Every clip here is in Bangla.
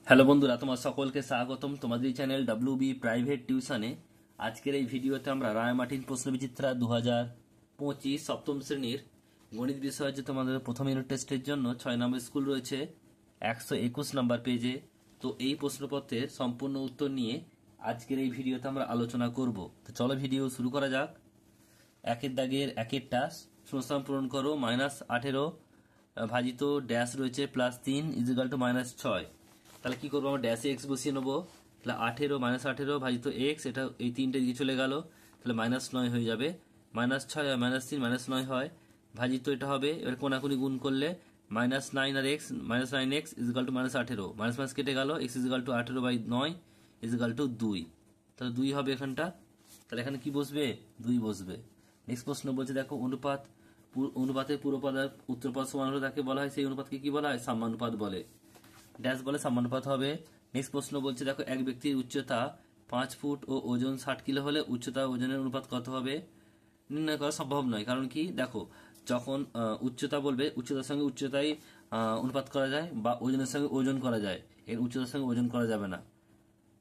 হ্যালো বন্ধুরা, তোমার সকলকে স্বাগতম তোমাদের চ্যানেল ডব্লিউবি প্রাইভেট টিউশনে। আজকের এই ভিডিওতে আমরা রায়মার্টিন প্রশ্নবিচিত্রা 2025 সপ্তম শ্রেণীর গণিত বিষয় যে তোমাদের প্রথম ইউনিট টেস্টের জন্য 6 নম্বর স্কুল রয়েছে 121 নম্বর পেজে। তো এই প্রশ্নপত্রের সম্পূর্ণ উত্তর নিয়ে আজকের এই ভিডিওতে আমরা আলোচনা করব। তো চলো ভিডিও শুরু করা যাক। একের দাগের একেরটা শূন্যস্থান পূরণ করো। -18 ভাজিত ড্যাশ রয়েছে +3 ইজিক্যাল টু -6। তাহলে কি করবো, আমরা ড্যাশে এক্স বসিয়ে নেবো। তাহলে 18 -18 ভাজিত এক্স, এটা এই তিনটে দিকে চলে গেল, তাহলে -9 হয়ে যাবে। -6 আর -3 -9 হয়, ভাজিত এটা হবে। এবার কোনাকুনি গুণ করলে -9 আর x, -9x equal to -18, minus কেটে গেল, x equal to 18/9 equal to 2। তাহলে 2 হবে এখানটা। তাহলে এখানে কি বসবে, 2 বসবে। নেক্সট প্রশ্ন বলছে দেখো, অনুপাতের পূর্বপদ আর উত্তরপদ সমান হলে তাকে বলা হয়, সেই অনুপাতকে কি বলা হয়, সাম্যানুপাত বলে। ড্যাশ বলে সাম্যানুপাত হবে। নেক্সট প্রশ্ন বলছে দেখো, এক ব্যক্তির উচ্চতা 5 ফুট ও ওজন 60 কিলো হলে উচ্চতা ওজনের অনুপাত কত হবে? নির্ণয় করা সম্ভব নয়। কারণ কি, দেখো যখন উচ্চতা বলবে, উচ্চতার সঙ্গে উচ্চতাই অনুপাত করা যায়, বা ওজনের সঙ্গে ওজন করা যায়, এর উচ্চতার সঙ্গে ওজন করা যাবে না,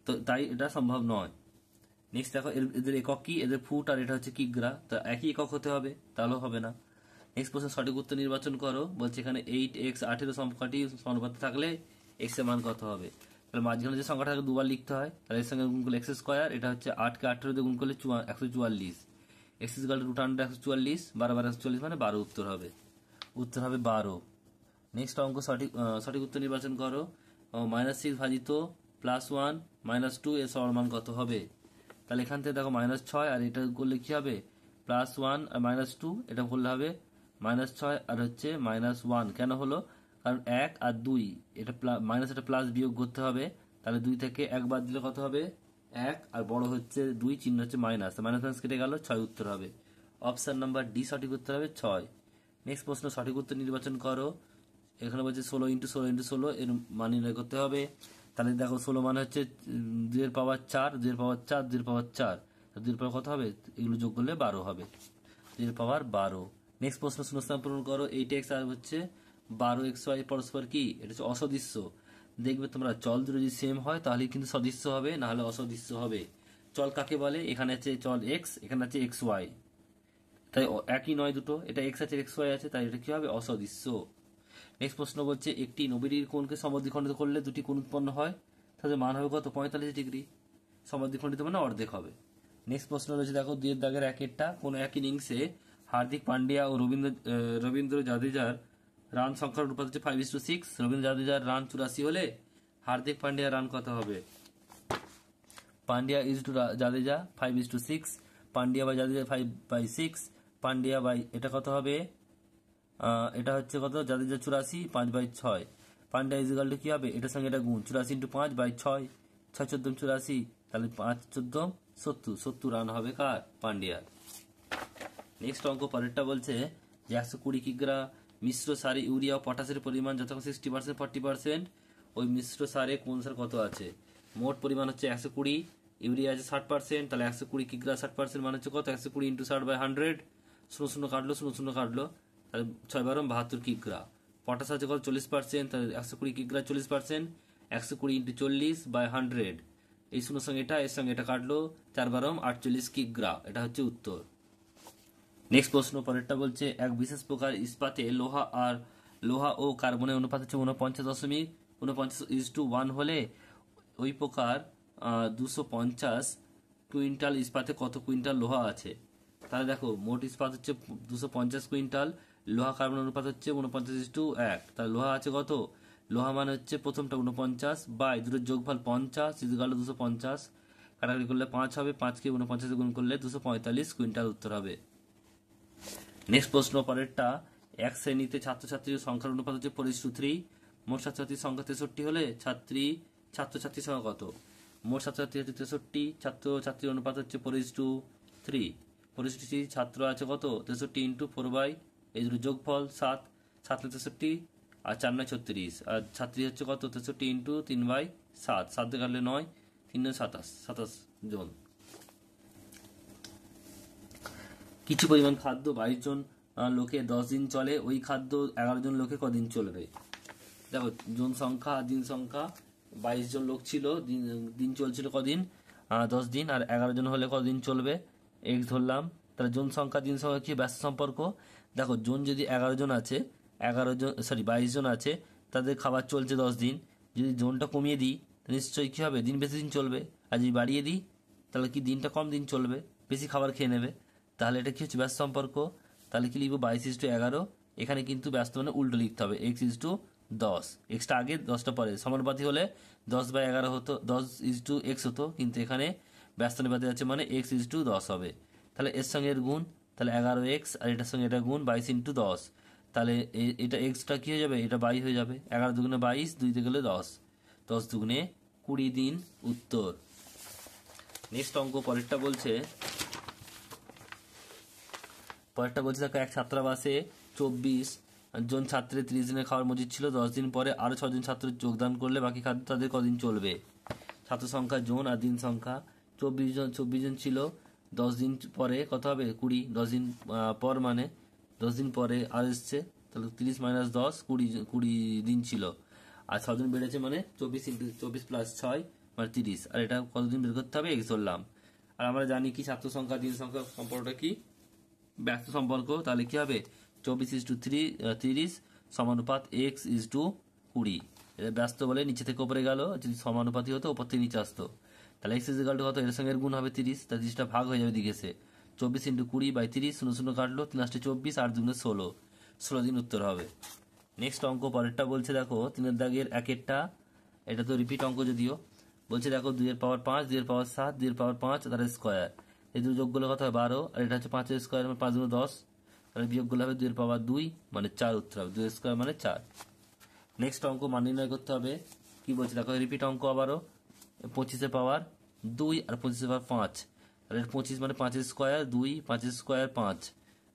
তো তাই এটা সম্ভব নয়। নেক্সট দেখো, এদের একক কি, এদের ফুট আর এটা হচ্ছে কিগ্রা, তো একই একক হতে হবে, তাহলেও হবে না। নেক্সট প্রশ্ন সঠিক উত্তর নির্বাচন করো। বলছে এখানে 8x 18 সংখ্যাটি সমানুপাতে থাকলে x এর মান কত হবে? তাহলে মাঝখানে যে সংখ্যাটাকে দুবার লিখতে হয়, তাহলে এর সঙ্গে গুণ করলে x স্কোয়ার, এটা হচ্ছে 8কে 18 দিয়ে গুণ করলে 144, x ইকুয়াল টু √144, 12 144 মানে 12 উত্তর হবে। উত্তর হবে 12। নেক্সট অঙ্ক সঠিক উত্তর নির্বাচন করো। -6 ভাজিত +1 -2 এর সমান মান কত হবে? তাহলে এখান থেকে দেখো -6 আর এটা করলে কি হবে, +1 আর -2, এটা করলে হবে -6 আর হচ্ছে -1। কেন হলো, কারণ 1 আর 2, এটা মাইনাস, এটা প্লাস বিয়োগ করতে হবে। তাহলে 2 থেকে 1 বাদ দিলে কত হবে, 1, আর বড় হচ্ছে 2, চিহ্ন হচ্ছে মাইনাস, মাইনাস কেটে গেল, 6 উত্তর হবে। অপশন নাম্বার ডি সঠিক উত্তর হবে 6। নেক্সট প্রশ্ন সঠিক উত্তর নির্বাচন করো। এখানে বলছে 16 × 16 × 16 এর মান নির্ণয় করতে হবে। তাহলে দেখো 16 মানে হচ্ছে 2 এর পাওয়ার 4, 2 এর পাওয়ার 4, 2 এর পাওয়ার 4, 2 এর পাওয়ার কত হবে, এগুলো যোগ করলে 12 হবে, 2 এর পাওয়ার 12। নেক্সট প্রশ্ন শূন্যস্থান পূরণ করো। 8x আর হচ্ছে 12xy পরস্পর কি, এটা হচ্ছে অসদৃশ্য। দেখবে তোমরা, চল দুটো যদি সেম হয় তাহলে কিন্তু সদৃশ্য হবে, না হলে অসদৃশ্য হবে। চল কাকে বলে, এখানে আছে চল x, এখানে আছে xy, তাই একই নয় দুটো, এটা x আছে xy আছে, তাই এটা কি হবে, অসদৃশ্য। নেক্সট প্রশ্ন বলছে, একটি 90° কোণকে সমদ্বিখণ্ডিত করলে দুটি কোণ উৎপন্ন হয়, তাহলে মান হবে কত, 45°। সমদ্বিখণ্ডিত মানে অর্ধেক হবে। নেক্সট প্রশ্ন রয়েছে দেখো, 2 এর দাগের একেরটা, কোন এক ইনিংসে হার্দিক পান্ডিয়া ও রবীন্দ্র জাদেজার রান সংখ্যার অনুপাত হচ্ছে 5:6। রবীন্দ্র জাদেজার রান 84 হলে হার্দিক পান্ডিয়ার রান কত হবে? Pandya is to Jadeja 5:6, Pandya by Jadeja 5/6, Pandya by এটা কত হবে, এটা হচ্ছে কত, জাদেজা 84, 5/6, পান্ডিয়া ইজিক্যাল টু কি হবে, এটার সঙ্গে এটা গুণ, 84 × 5/6, 6 × 14 84, তাহলে 5 × 14 70 রান হবে কার, পান্ডিয়ার। নেক্সট অঙ্ক পরেরটা বলছে যে 120 কিগ্রা মিশ্র সারে ইউরিয়া ও পটাশের পরিমাণ যতক্ষণ 60% 40%, ওই মিশ্র সারে কোন সার কত আছে? মোট পরিমাণ হচ্ছে 120, ইউরিয়া আছে 60%, তাহলে 120 কিগ্রা 60% মানে হচ্ছে কত, 120 × 60/100, 0 কাটলো, 0 কাটলো, তাহলে 6 × 12 72 কিগ্রা। পটাশ আছে কত, 40%, তাহলে 120 কিগ্রা 40%, 120 × 40/100, এই 0 সঙ্গে এটা, এর সঙ্গে এটা কাটলো, 4 × 12 48 কিগ্রা, এটা হচ্ছে উত্তর। নেক্সট প্রশ্ন পরেরটা বলছে, এক বিশেষ প্রকার ইস্পাতে লোহা ও কার্বনের অনুপাত হচ্ছে 49.49:1 হলে ওই প্রকার 250 কুইন্টাল ইস্পাতে কত কুইন্টাল লোহা আছে? তাহলে দেখো, মোট ইস্পাত হচ্ছে 250 কুইন্টাল, লোহা কার্বন অনুপাত হচ্ছে 49:1, তাহলে লোহা আছে কত, লোহা মানে হচ্ছে প্রথমটা 49 বাই দুটোর যোগফল 50 ইকুয়াল 250, কাটাকাটি করলে 5 হবে, 5কে 49 গুণ করলে 245 কুইন্টাল উত্তর হবে। নেক্সট প্রশ্ন পরেরটা, এক শ্রেণীতে ছাত্রছাত্রীর সংখ্যার অনুপাত হচ্ছে 4:3, মোট ছাত্রছাত্রীর সংখ্যা 63 হলে ছাত্রছাত্রীর সংখ্যা কত? মোট ছাত্রছাত্রী হচ্ছে 63, ছাত্রছাত্রীর অনুপাত হচ্ছে 4:3, 4:3, ছাত্র আছে কত, 63 × 4/, এই দুটো যোগফল 7, 7 × 63 আর 4 × 9 = 36, আর ছাত্রী হচ্ছে কত, 63 × 3/7, 7 দিয়ে কাটলে 9, 3 × 27 জন। কিছু পরিমাণ খাদ্য 22 জন লোকে 10 দিন চলে, ওই খাদ্য 11 জন লোকে কদিন চলবে? দেখো, জন সংখ্যা আর দিন সংখ্যা 22 জন লোক ছিল, দিন চলছিল কদিন, 10 দিন, আর 11 জন হলে কদিন চলবে, এক্স ধরলাম। তাহলে জন সংখ্যা দিন সংখ্যা কি ব্যস্ত সম্পর্ক? দেখো জন যদি 11 জন আছে, 22 জন আছে, তাদের খাবার চলছে 10 দিন। যদি জনটা কমিয়ে দিই নিশ্চয়ই কী হবে, দিন বেশি দিন চলবে। আর যদি বাড়িয়ে দিই তাহলে কি দিনটা কম দিন চলবে, বেশি খাবার খেয়ে নেবে। তাহলে এটা কি হচ্ছে ব্যস্ত সম্পর্ক। তাহলে কি লিখবো 22:11। এখানে কিন্তু ব্যস্ত মানে উল্টো লিখতে হবে, x:10। এক্সটা আগে 10টা পরে, সমানুপাতি হলে 10/11 হতো, 10:x হতো, কিন্তু এখানে ব্যস্ত অনুপাতে আছে মানে x:10 হবে। তাহলে এর সঙ্গে এর গুণ, তাহলে 11x, আর এটার সঙ্গে এটা গুণ 22x10। তাহলে এটা এক্সটা কি হয়ে যাবে, এটা 22 হয়ে যাবে। 11 দুগুণে 22, 2 গেলে 10, 10 দুগুণে 20 দিন, উত্তর। নেক্সট অঙ্ক পরেরটা বলছে দেখো, এক ছাত্রাবাসে 24 জন ছাত্রের 30 দিনের খাওয়ার মজুদ ছিল। 10 দিন পরে আরো 6 জন ছাত্র যোগদান করলে বাকি খাদ্য তাদের কদিন চলবে? ছাত্র সংখ্যা জন আর দিন সংখ্যা। 24 জন ছিল, 10 দিন পরে কত হবে 20, 10 দিন পর মানে 10 দিন পরে আর এসছে, তাহলে 30 - 10, 20 দিন ছিল। আর 6 জন বেড়েছে মানে 24 + 6 মানে 30। আর এটা কতদিন বের করতে হবে, এক্স ধরলাম। আর আমরা জানি কি ছাত্র সংখ্যা দিন সংখ্যা সম্পর্কটা কি, ব্যস্ত সম্পর্ক। তাহলে কি হবে 24:30 সমানুপাত x:20। এটা ব্যস্ত বলে নিচে থেকে উপরে গেল, যদি সমানুপাতি হতো উপর থেকে নিচে আসতো। তাহলে x = কত, এর সঙ্গে এর গুণ হবে 30, তাহলে 30টা ভাগ হয়ে যাবে দিকে সে। 24x20/30, 0 কাটলো, 3 × 24, 8 × 16, 16 দিন উত্তর হবে। নেক্সট অঙ্ক পরেরটা বলছে দেখো, 3 দাগের একেরটা, এটা তো রিপিট অঙ্ক যদিও। বলছে দেখো 2^5, 2^7, 2^5 তার স্কোয়ার, এই দুটো যোগ করলে কত হয় 12, আর এটা হচ্ছে 5 স্কোয়ার মানে 5 × 10, তাহলে বিয়োগ করলে হবে 2^2 মানে 4 উত্তর হবে, 2 স্কোয়ার মানে 4। নেক্সট অঙ্ক মান নির্ণয় করতে হবে। কি বলছে দেখো, রিপিট অঙ্ক আবারও, 25^2 আর 25^5, তাহলে 25 মানে 5 স্কোয়ার 2, 5 স্কোয়ার 5,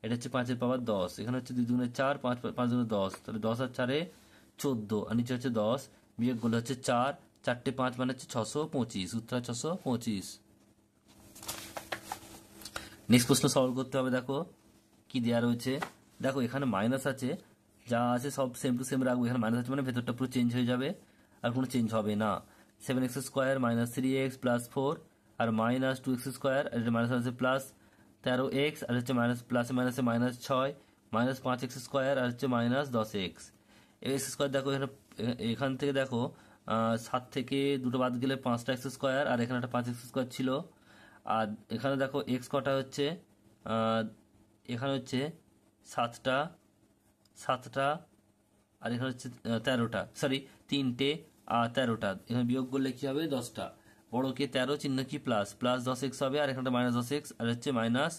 এটা হচ্ছে 5^10। এখানে হচ্ছে 2 × 4, 5 × 10, তাহলে 10 আর 4 14, আর নিচে হচ্ছে 10, বিয়োগ করলে হচ্ছে 4, 4টে 5 মানে হচ্ছে 625, উত্তর 625। নেক্সট প্রশ্ন সলভ করতে হবে। দেখো কি দেওয়া রয়েছে, দেখো এখানে মাইনাস আছে, যা আছে সব সেম টু সেম রাখবো। এখানে মাইনাস আছে মানে ভেতরটা পুরো চেঞ্জ হয়ে যাবে, আর কোনো চেঞ্জ হবে না। 7x² - 3x + 4, আর -2x², আর এটা মাইনাস আছে প্লাস 13x, আর হচ্ছে মাইনাস প্লাসে মাইনাসে -6, -5x², আর হচ্ছে -10x। x² দেখো এখান থেকে দেখো 7 থেকে দুটো বাদ গেলে 5টা x², আর এখানে একটা 5x² ছিল। আর এখানে দেখো এক্স কটা হচ্ছে, এখানে হচ্ছে 7টা, আর এখানে হচ্ছে 13টা, সরি 3টে আর 13টা। এখানে বিয়োগ করলে কি হবে 10টা, বড় কে 13, চিহ্ন কি প্লাস, প্লাস 10x হবে, আর এখানে -10x, আর হচ্ছে মাইনাস।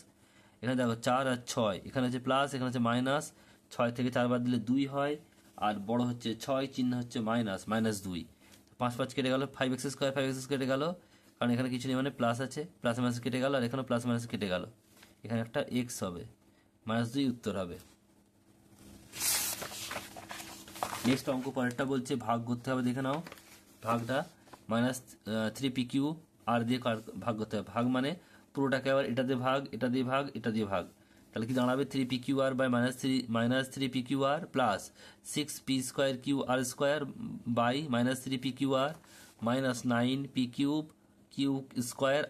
এখানে দেখো 4 আর 6, এখানে হচ্ছে প্লাস, এখানে হচ্ছে মাইনাস। 6 থেকে 4 বাদ দিলে 2 হয়, আর বড় হচ্ছে 6, চিহ্ন হচ্ছে -2। 5 5 কেটে গেল, 5x² 5x কেটে গেল, কারণ এখানে কিছু নেই মানে প্লাস আছে, প্লাস মাইনাস কেটে গেল, আর এখানে প্লাস মাইনাস কেটে গেল, এখানে একটা এক্স হবে, -2 উত্তর হবে। নেক্সট অঙ্ক পরেরটা বলছে ভাগ করতে হবে, দেখে নাও ভাগটা। -3pq আর দিয়ে ভাগ করতে হবে। ভাগ মানে পুরোটাকে আবার এটা দিয়ে ভাগ, এটা দিয়ে ভাগ, এটা দিয়ে ভাগ, তাহলে কি দাঁড়াবে 3pqr by -3pqr plus 6p²qr² by -3pqr minus 9p³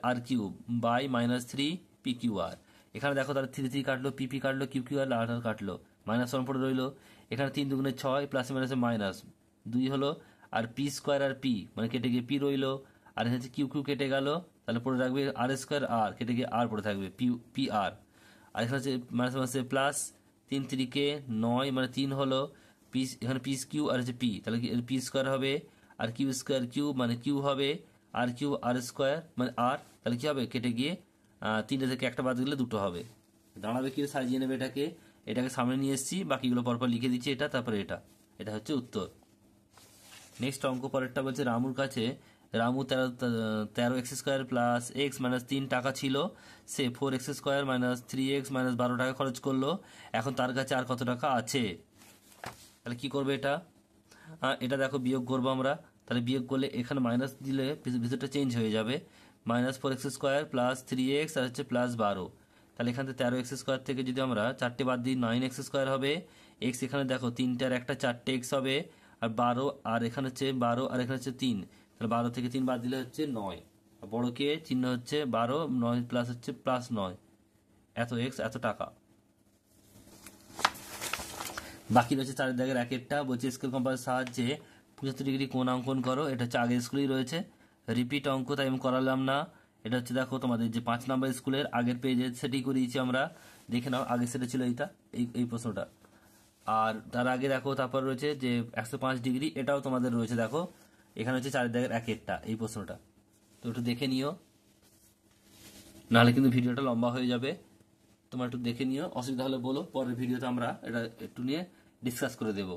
আর কিউব বাই -3pqr। এখানে দেখো তাহলে 3 কাটলো, পিপি কাটলো, কিউকিউআর আর কাটলো, -1 পড়ে রইলো। এখানে 3 দুগুণে 6, প্লাসে মাইনাসে -2 হলো, আর p² আর p মানে কেটে গিয়ে পি রইলো, আর এখানে কিউ কেটে গেল, তাহলে পড়ে রাখবে r² আর কেটে গিয়ে আর পড়ে থাকবে পি আর। আর এখানে হচ্ছে মাইনাসে মাইনাসে প্লাস 3 3 9 মানে 3 হলো, এখানে p³ আর হচ্ছে p, তাহলে p² হবে, আর q² মানে q হবে, r² মানে r, তাহলে কি হবে কেটে গিয়ে 3টে থেকে একটা বাদ দিলে 2টো হবে। দাঁড়াবে কি সাজিয়ে নেবে এটাকে সামনে নিয়ে এসেছি, বাকিগুলো পরপর লিখে দিচ্ছি, এটা তারপরে এটা হচ্ছে উত্তর। নেক্সট অঙ্ক পরেরটা বলছে রামুর কাছে 13x² প্লাস x - 3 টাকা ছিল, সে 4x² - 3x - 12 টাকা খরচ করলো, এখন তার কাছে আর কত টাকা আছে? তাহলে কি করবে এটা দেখো বিয়োগ করবো আমরা, তাহলে বিয়োগ করলে এখানে মাইনাস দিলে ভিতরটা চেঞ্জ হয়ে যাবে, -4x² প্লাস 3x আর হচ্ছে +12, তাহলে এখান থেকে 13x² থেকে যদি আমরা 4টে বাদ দিই 9x² হবে, x এখানে দেখো 3টে আর একটা 4টে x হবে, আর 12 আর এখানে হচ্ছে 12 আর এখানে হচ্ছে 3, তাহলে 12 থেকে 3 বাদ দিলে হচ্ছে 9। বড় কে চিহ্ন হচ্ছে 12, 9 প্লাস হচ্ছে +9, এত এক্স এত টাকা। বাকি রয়েছে 4 দাগের একেরটা, বলছে স্কেল কম্পাসের সাহায্যে 75 ডিগ্রি কোণ অঙ্কন করো। এটা হচ্ছে আগের স্কুলেই রয়েছে, রিপিট অঙ্ক, তাই আমি করালাম না। এটা হচ্ছে দেখো তোমাদের যে 5 নাম্বার স্কুলের আগের পেজে সেটি করিয়েছি আমরা, দেখে নাও। আগে সেটা ছিল এইটা, এই প্রশ্নটা। আর তার আগে দেখো তারপর রয়েছে যে 105 ডিগ্রি, এটাও তোমাদের রয়েছে দেখো, এখানে হচ্ছে 4 দাগের একেরটা এই প্রশ্নটা। তো একটু দেখে নিও, নাহলে কিন্তু ভিডিওটা লম্বা হয়ে যাবে। তোমরা একটু দেখে নিও, অসুবিধা হলে বলো, পরের ভিডিওতে আমরা এটা একটু নিয়ে ডিসকাস করে দেবো।